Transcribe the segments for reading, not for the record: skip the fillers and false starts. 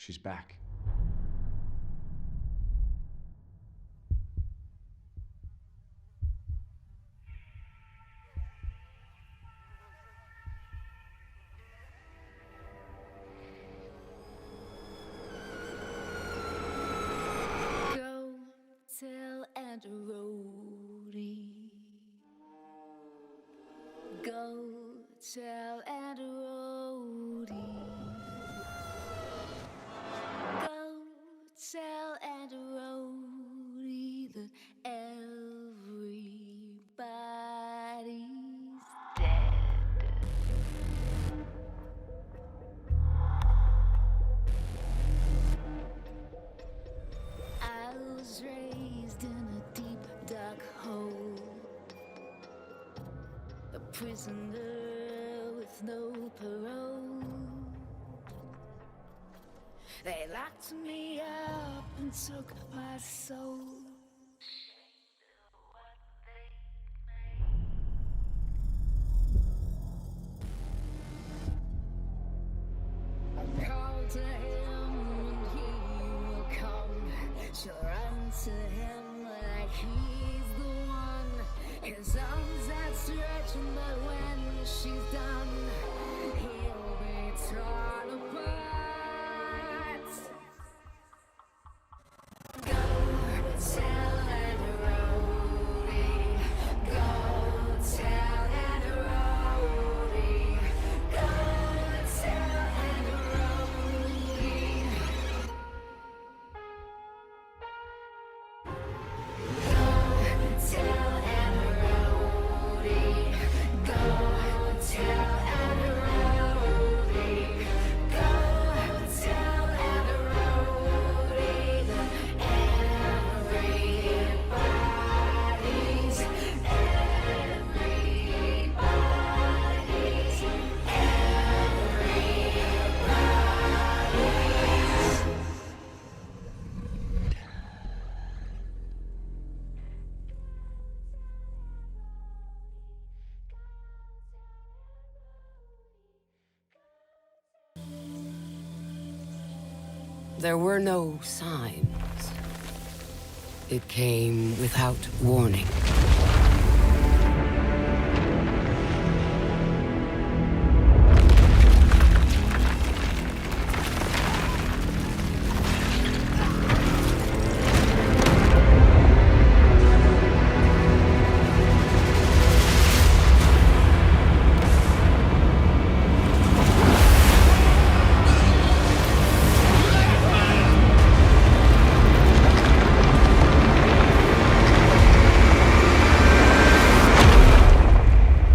She's back. Go tell Aunt Rhodey. Go tell Aunt Rhodey. Go tell Aunt Rhodey that everybody's dead. I was raised in a deep, dark hole, a prisoner with no parole. They locked me up and took my soul. I called to him and he will come. She'll run to him like he's the one. His arms outstretched, but when she's done, he'll be torn apart. Go tell Aunt Rhodey. Go tell Aunt Rhodey. Go tell Aunt Rhodey. Go tell Aunt Rhodey. Go tell Aunt Rhodey. Go tell Aunt Rhodey that everybody's There were no signs. It came without warning.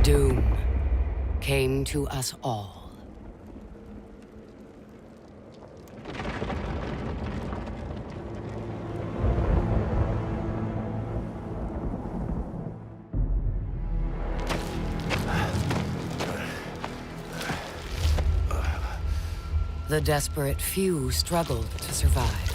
Doom came to us all. The desperate few struggled to survive.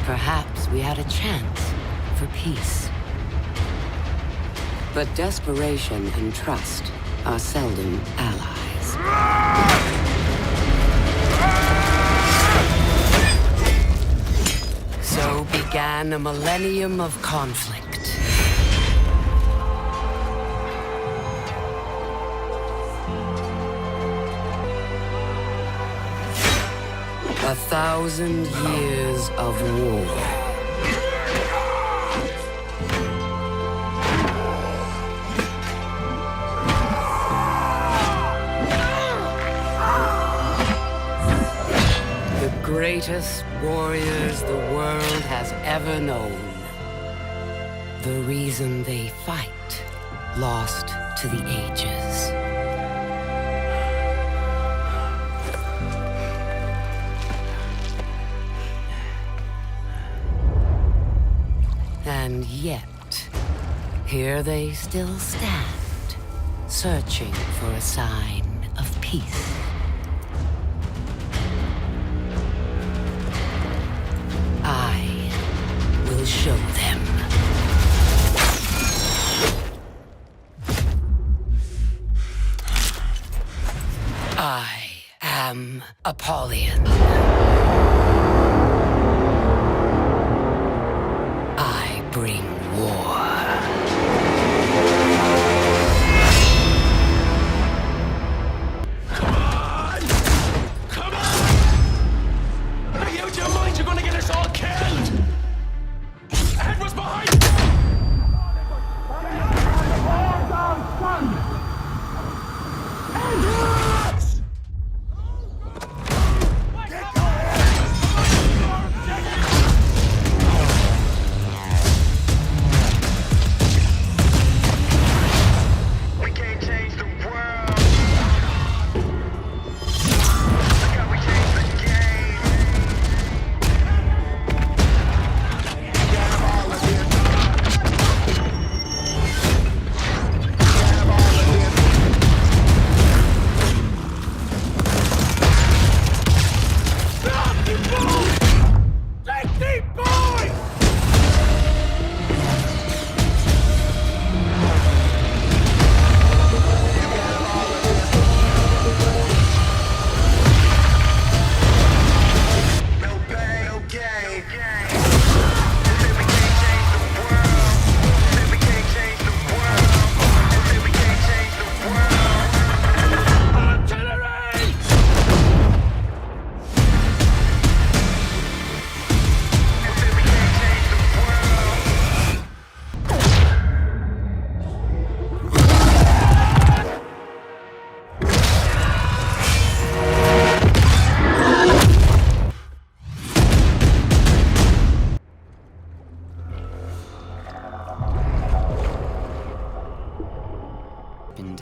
Perhaps we had a chance for peace. But desperation and trust are seldom allies. So began a millennium of conflict. A 1,000 years of war. The greatest warriors the world has ever known. The reason they fight, lost to the ages. And yet, here they still stand, searching for a sign of peace. I will show them. I am Apollyon. I bring war. Come on! Come on! Are you out of your mind? You're gonna get us all killed! Edward's behind you!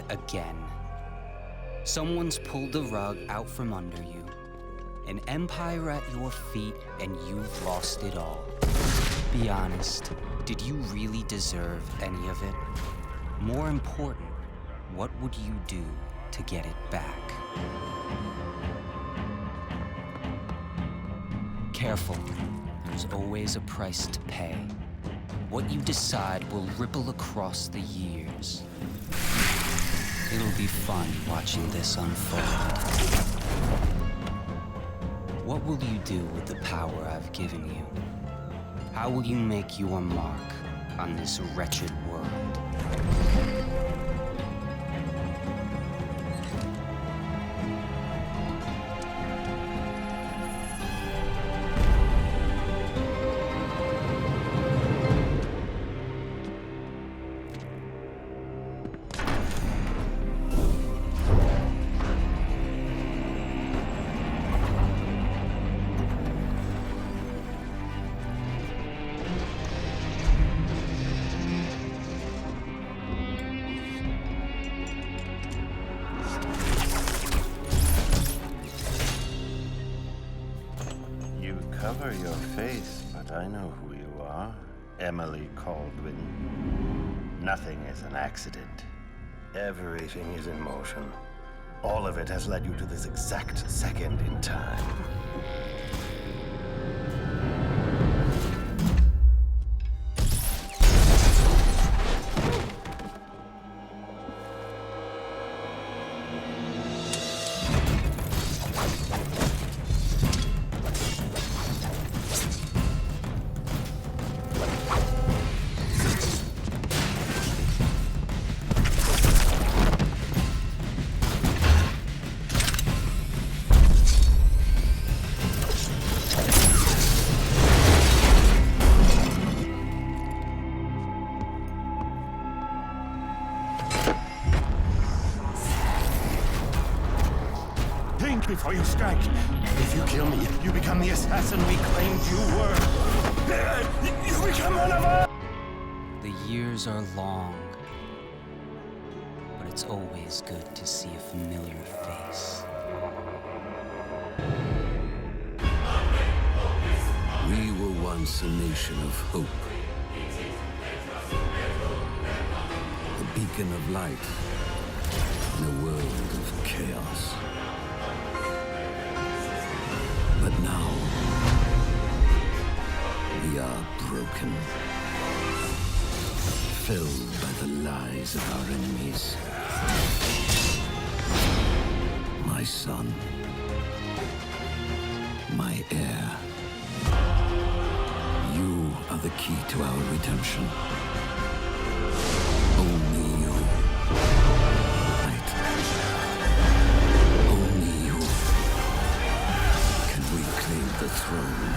Again. Someone's pulled the rug out from under you. An empire at your feet, and you've lost it all. Be honest, did you really deserve any of it? More important, what would you do to get it back? Careful, there's always a price to pay. What you decide will ripple across the years. It'll be fun watching this unfold. What will you do with the power I've given you? How will you make your mark on this wretched world? Cover your face, but I know who you are. Emily Caldwin. Nothing is an accident. Everything is in motion. All of it has led you to this exact second in time. Before you strike. If you kill me, you become the assassin we claimed you were. You become one of us! The years are long, but it's always good to see a familiar face. We were once a nation of hope. beacon of light in a world of chaos. But now, we are broken, filled by the lies of our enemies. My son, my heir, you are the key to our redemption. Only you. Right. Only you can reclaim the throne.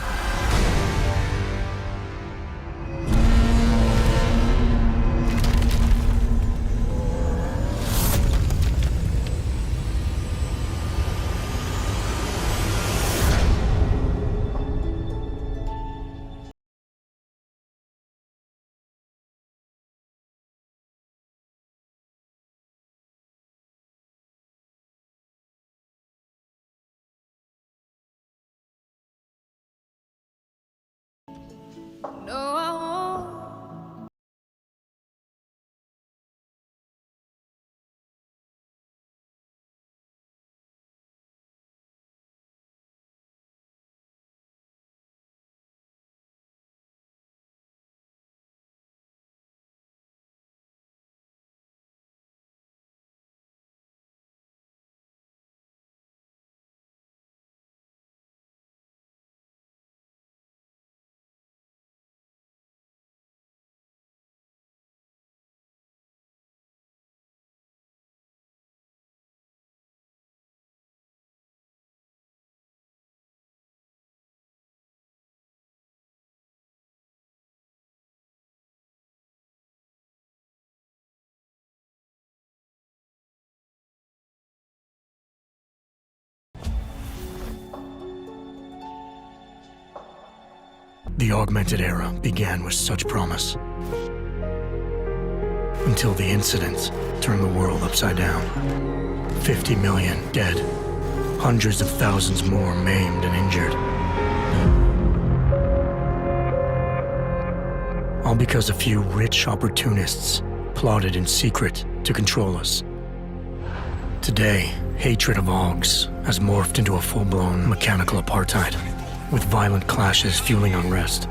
No, I won't. The augmented era began with such promise. Until the incident turned the world upside down. 50 million dead. Hundreds of thousands more maimed and injured. All because a few rich opportunists plotted in secret to control us. Today, hatred of Augs has morphed into a full-blown mechanical apartheid, with violent clashes fueling unrest.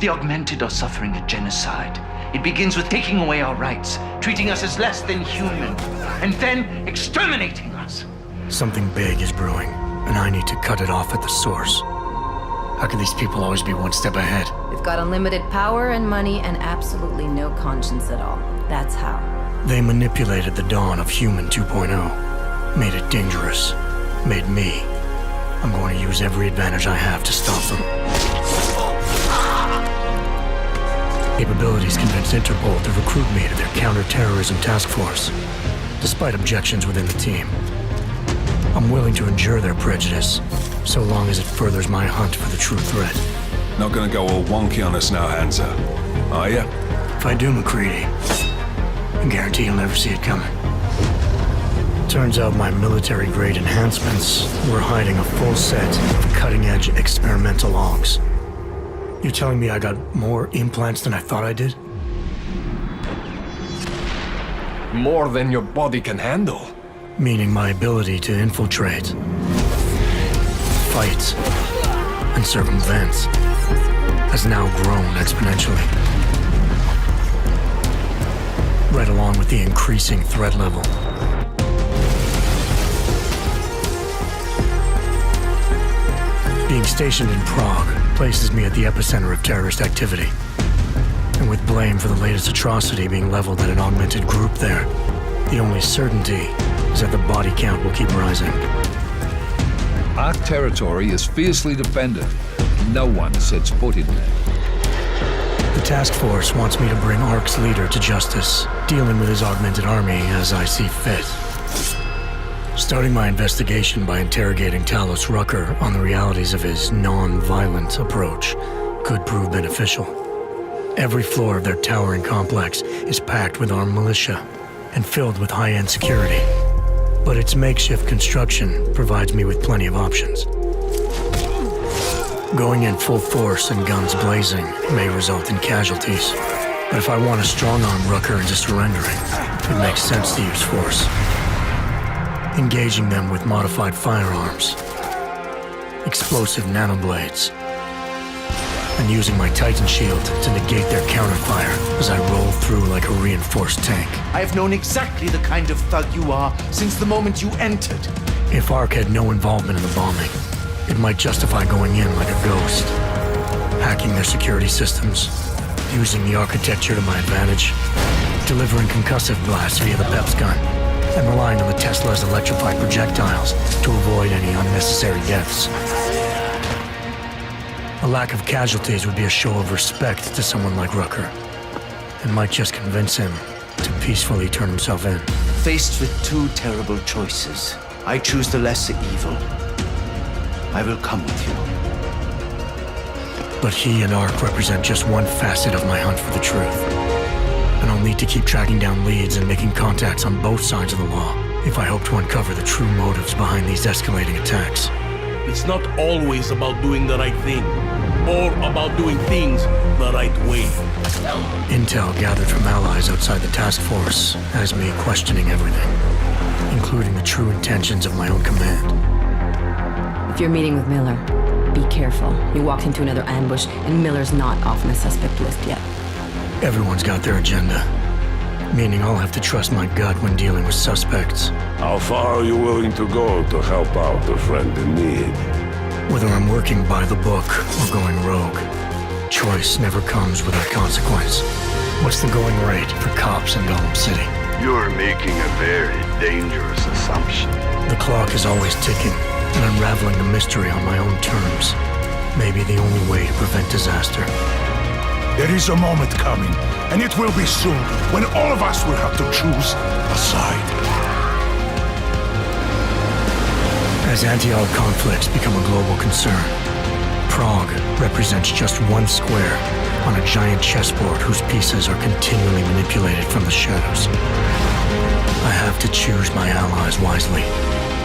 The augmented are suffering a genocide. It begins with taking away our rights, treating us as less than human, and then exterminating us. Something big is brewing, and I need to cut it off at the source. How can these people always be one step ahead? They've got unlimited power and money and absolutely no conscience at all. That's how. They manipulated the dawn of Human 2.0, made it dangerous, made me. I'm going to use every advantage I have to stop them. Capabilities convinced Interpol to recruit me to their counter-terrorism task force, despite objections within the team. I'm willing to endure their prejudice, so long as it furthers my hunt for the true threat. Not gonna go all wonky on us now, Hansa, are ya? If I do, McCready, I guarantee you'll never see it coming. Turns out my military-grade enhancements were hiding a full set of cutting-edge experimental logs. You telling me I got more implants than I thought I did? More than your body can handle. Meaning my ability to infiltrate, fight, and circumvent has now grown exponentially. Right along with the increasing threat level. Being stationed in Prague places me at the epicenter of terrorist activity. And with blame for the latest atrocity being leveled at an augmented group there, the only certainty is that the body count will keep rising. Our territory is fiercely defended. No one sets foot in there. The task force wants me to bring ARC's leader to justice, dealing with his augmented army as I see fit. Starting my investigation by interrogating Talos Rucker on the realities of his non-violent approach could prove beneficial. Every floor of their towering complex is packed with armed militia and filled with high-end security. But its makeshift construction provides me with plenty of options. Going in full force and guns blazing may result in casualties. But if I want to strong-arm Rucker into surrendering, it makes sense to use force. Engaging them with modified firearms, explosive nanoblades, and using my Titan shield to negate their counterfire as I roll through like a reinforced tank. I have known exactly the kind of thug you are since the moment you entered. If Ark had no involvement in the bombing, it might justify going in like a ghost, hacking their security systems, using the architecture to my advantage, delivering concussive blasts via the PEPS gun, and relying on the Tesla's electrified projectiles to avoid any unnecessary deaths. A lack of casualties would be a show of respect to someone like Rucker, and might just convince him to peacefully turn himself in. Faced with two terrible choices, I choose the lesser evil. I will come with you. But he and Ark represent just one facet of my hunt for the truth. And I'll need to keep tracking down leads and making contacts on both sides of the law if I hope to uncover the true motives behind these escalating attacks. It's not always about doing the right thing, or about doing things the right way. Intel gathered from allies outside the task force has me questioning everything, including the true intentions of my own command. If you're meeting with Miller, be careful. You walked into another ambush, and Miller's not off on the suspect list yet. Everyone's got their agenda, meaning I'll have to trust my gut when dealing with suspects. How far are you willing to go to help out a friend in need? Whether I'm working by the book or going rogue, choice never comes without consequence. What's the going rate for cops in Gotham City? You're making a very dangerous assumption. The clock is always ticking, and unraveling the mystery on my own terms may be the only way to prevent disaster. There is a moment coming, and it will be soon, when all of us will have to choose a side. As anti-Ark conflicts become a global concern, Prague represents just one square on a giant chessboard whose pieces are continually manipulated from the shadows. I have to choose my allies wisely,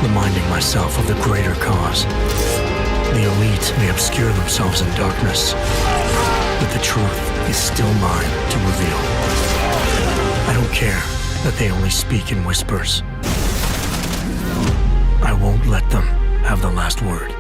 reminding myself of the greater cause. The elite may obscure themselves in darkness, but the truth is still mine to reveal. I don't care that they only speak in whispers. I won't let them have the last word.